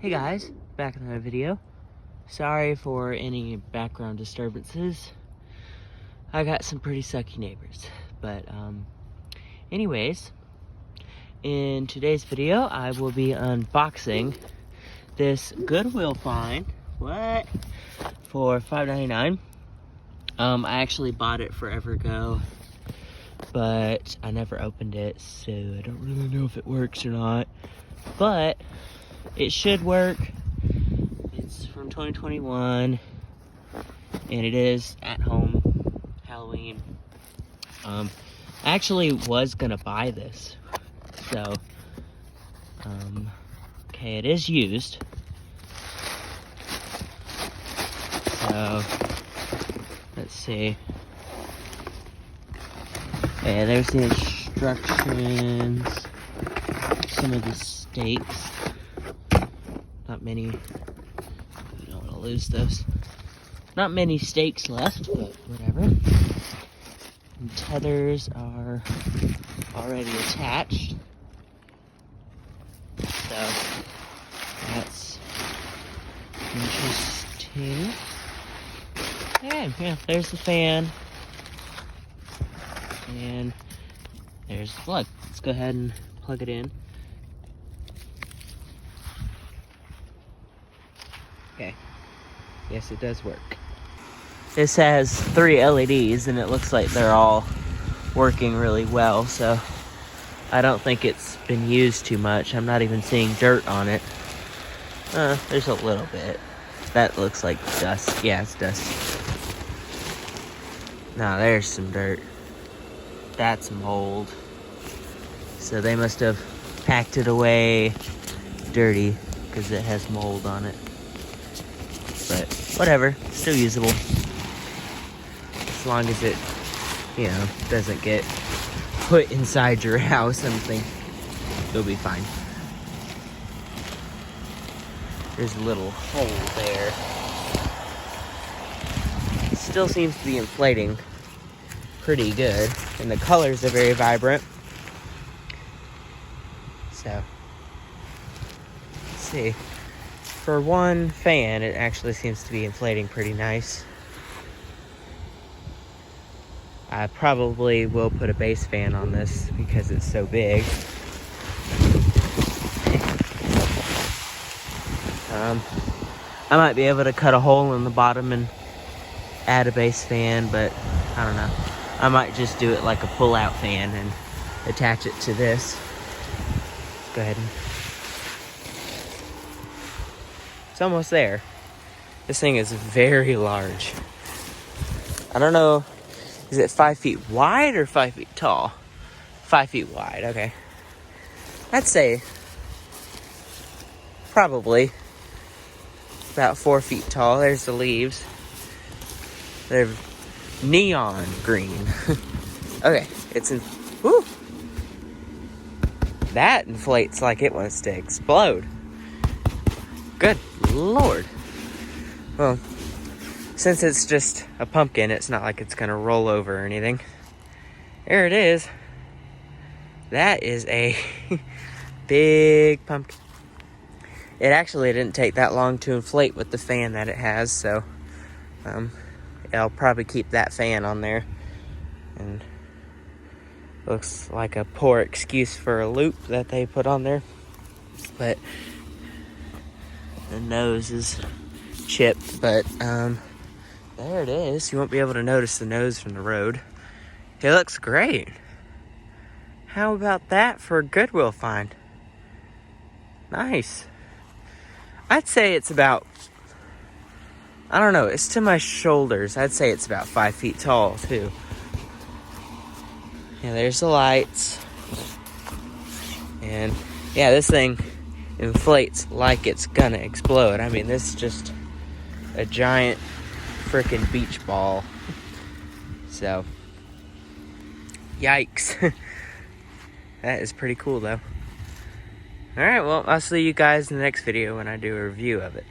Hey guys, back in another video. Sorry for any background disturbances. I got some pretty sucky neighbors. But anyways, in today's video I will be unboxing this Goodwill find. What? For $5.99. I actually bought it forever ago, but I never opened it, so I don't really know if it works or not. But it should work. It's from 2021, and it is at home Halloween. I actually was gonna buy this, so okay, it is used. So let's see. Yeah, there's the instructions. Some of the stakes. Not many. I don't want to lose those. Not many stakes left, but whatever. And tethers are already attached. So that's interesting. Yeah, there's the fan. And there's the plug. Let's go ahead and plug it in. Okay. Yes, it does work. This has 3 LEDs and it looks like they're all working really well, so I don't think it's been used too much. I'm not even seeing dirt on it. There's a little bit. That looks like dust. Yeah, it's dust. Now there's some dirt. That's mold. So they must have packed it away dirty because it has mold on it. But whatever, still usable. As long as it, you know, doesn't get put inside your house, I think it'll be fine. There's a little hole there. It still seems to be inflating pretty good, and the colors are very vibrant. So, let's see. For one fan, it actually seems to be inflating pretty nice. I probably will put a base fan on this because it's so big. I might be able to cut a hole in the bottom and add a base fan, but I don't know. I might just do it like a pull-out fan and attach it to this. Go ahead and... It's almost there. This thing is very large. I don't know, is it 5 feet wide or 5 feet tall? 5 feet wide, okay. I'd say probably about 4 feet tall. There's the leaves. They're neon green. Okay, it's in, woo! That inflates like it wants to explode. Good Lord. Well, since it's just a pumpkin, it's not like it's gonna roll over or anything. There it is. That is a big pumpkin. It actually didn't take that long to inflate with the fan that it has, so I'll probably keep that fan on there. And looks like a poor excuse for a loop that they put on there. But the nose is chipped, but there it is. You won't be able to notice the nose from the road. It looks great. How about that for a Goodwill find? Nice. I'd say it's about, I don't know, it's to my shoulders. I'd say it's about 5 feet tall too. Yeah, there's the lights. And yeah, this thing inflates like it's gonna explode. I mean, this is just a giant freaking beach ball. So, yikes. That is pretty cool though. Alright, well, I'll see you guys in the next video when I do a review of it.